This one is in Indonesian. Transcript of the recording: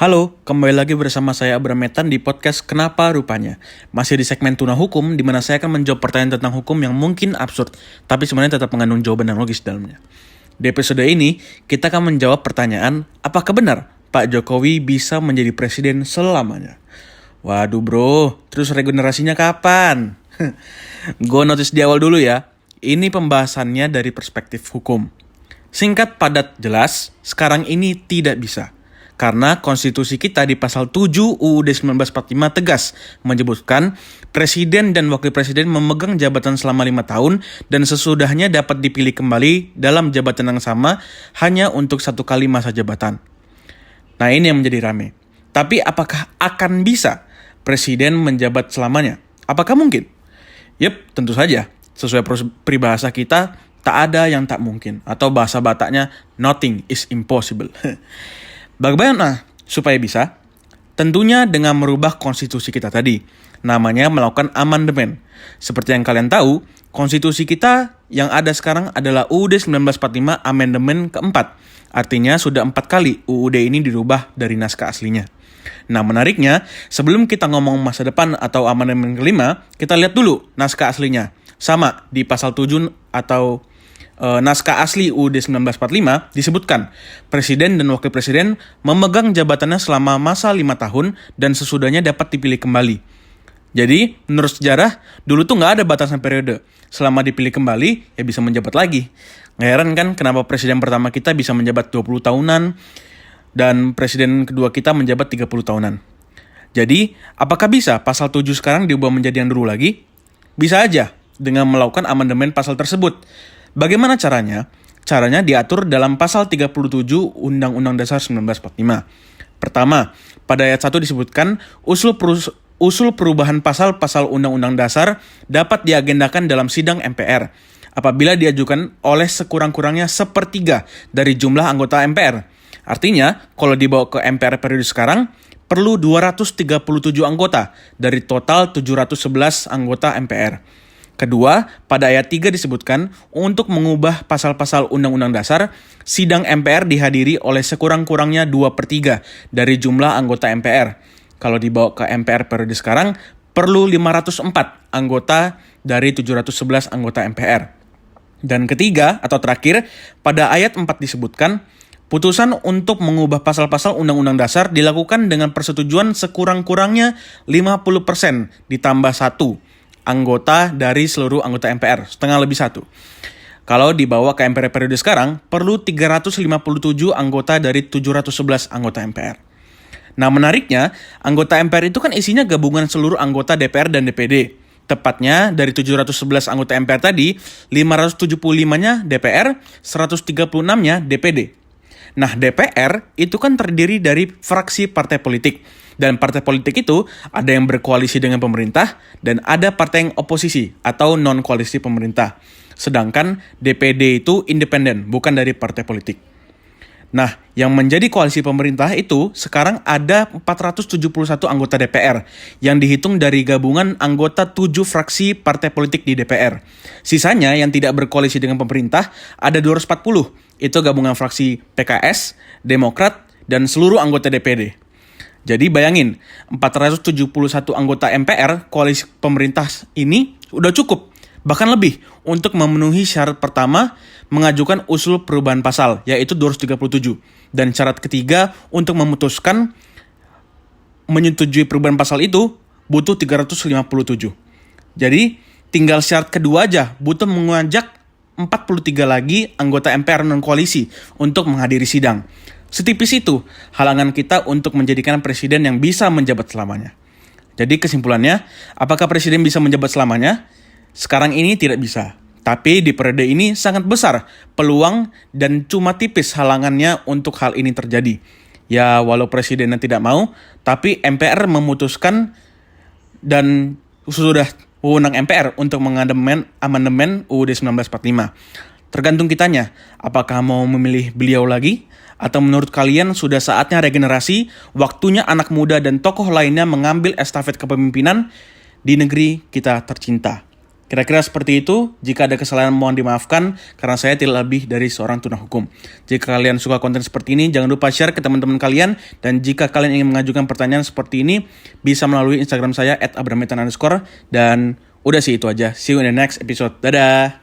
Halo, kembali lagi bersama saya Abraham Metan di podcast Kenapa Rupanya. Masih di segmen Tuna Hukum, di mana saya akan menjawab pertanyaan tentang hukum yang mungkin absurd, tapi sebenarnya tetap mengandung jawaban yang logis dalamnya. Di episode ini, kita akan menjawab pertanyaan, apakah benar Pak Jokowi bisa menjadi presiden selamanya? Waduh bro, terus regenerasinya kapan? Gue notice di awal dulu ya, ini pembahasannya dari perspektif hukum. Singkat, padat, jelas, sekarang ini tidak bisa. Karena konstitusi kita di pasal 7 UUD 1945 tegas menyebutkan presiden dan wakil presiden memegang jabatan selama 5 tahun dan sesudahnya dapat dipilih kembali dalam jabatan yang sama hanya untuk 1 kali masa jabatan. Nah ini yang menjadi rame. Tapi apakah akan bisa presiden menjabat selamanya? Apakah mungkin? Yep, tentu saja. Sesuai peribahasa kita, tak ada yang tak mungkin. Atau bahasa Bataknya, nothing is impossible. Bagaimana supaya bisa? Tentunya dengan merubah konstitusi kita tadi. Namanya melakukan amandemen. Seperti yang kalian tahu, konstitusi kita yang ada sekarang adalah UUD 1945 amandemen keempat. Artinya sudah 4 kali UUD ini dirubah dari naskah aslinya. Nah menariknya, sebelum kita ngomong masa depan atau amandemen kelima, kita lihat dulu naskah aslinya. Sama, di pasal 7 atau naskah asli UUD 1945 disebutkan presiden dan wakil presiden memegang jabatannya selama masa 5 tahun dan sesudahnya dapat dipilih kembali. Jadi menurut sejarah dulu tuh nggak ada batasan periode. Selama dipilih kembali ya bisa menjabat lagi. Nggak heran kan kenapa presiden pertama kita bisa menjabat 20 tahunan dan presiden kedua kita menjabat 30 tahunan. Jadi apakah bisa pasal 7 sekarang diubah menjadi yang dulu lagi? Bisa aja dengan melakukan amandemen pasal tersebut. Bagaimana caranya? Caranya diatur dalam pasal 37 Undang-Undang Dasar 1945. Pertama, pada ayat 1 disebutkan usul perubahan pasal-pasal Undang-Undang Dasar dapat diagendakan dalam sidang MPR apabila diajukan oleh sekurang-kurangnya 1/3 dari jumlah anggota MPR. Artinya, kalau dibawa ke MPR periode sekarang, perlu 237 anggota dari total 711 anggota MPR. Kedua, pada ayat 3 disebutkan, untuk mengubah pasal-pasal Undang-Undang Dasar, sidang MPR dihadiri oleh sekurang-kurangnya 2/3 dari jumlah anggota MPR. Kalau dibawa ke MPR periode sekarang, perlu 504 anggota dari 711 anggota MPR. Dan ketiga, atau terakhir, pada ayat 4 disebutkan, putusan untuk mengubah pasal-pasal Undang-Undang Dasar dilakukan dengan persetujuan sekurang-kurangnya 50% ditambah 1 anggota dari seluruh anggota MPR, setengah lebih 1. Kalau dibawa ke MPR periode sekarang, perlu 357 anggota dari 711 anggota MPR. Nah menariknya, anggota MPR itu kan isinya gabungan seluruh anggota DPR dan DPD. Tepatnya dari 711 anggota MPR tadi, 575-nya DPR, 136-nya DPD. Nah DPR itu kan terdiri dari fraksi partai politik. Dan partai politik itu ada yang berkoalisi dengan pemerintah dan ada partai yang oposisi atau non-koalisi pemerintah. Sedangkan DPD itu independen, bukan dari partai politik. Nah, yang menjadi koalisi pemerintah itu sekarang ada 471 anggota DPR yang dihitung dari gabungan anggota 7 fraksi partai politik di DPR. Sisanya yang tidak berkoalisi dengan pemerintah ada 240. Itu gabungan fraksi PKS, Demokrat, dan seluruh anggota DPD. Jadi bayangin, 471 anggota MPR koalisi pemerintah ini udah cukup, bahkan lebih, untuk memenuhi syarat pertama mengajukan usul perubahan pasal, yaitu 237. Dan syarat ketiga untuk memutuskan menyetujui perubahan pasal itu butuh 357. Jadi tinggal syarat kedua aja, butuh mengajak 43 lagi anggota MPR non-koalisi untuk menghadiri sidang. Setipis itu halangan kita untuk menjadikan presiden yang bisa menjabat selamanya. Jadi kesimpulannya, apakah presiden bisa menjabat selamanya? Sekarang ini tidak bisa. Tapi di periode ini sangat besar peluang dan cuma tipis halangannya untuk hal ini terjadi. Ya walau presidennya tidak mau, tapi MPR memutuskan dan sudah wewenang MPR untuk mengamandemen UUD 1945. Tergantung kitanya, apakah mau memilih beliau lagi? Atau menurut kalian sudah saatnya regenerasi, waktunya anak muda dan tokoh lainnya mengambil estafet kepemimpinan di negeri kita tercinta. Kira-kira seperti itu. Jika ada kesalahan mohon dimaafkan karena saya tidak lebih dari seorang tuna hukum. Jika kalian suka konten seperti ini, jangan lupa share ke teman-teman kalian. Dan jika kalian ingin mengajukan pertanyaan seperti ini, bisa melalui Instagram saya @abrametan_. Dan udah sih itu aja. See you in the next episode. Dadah!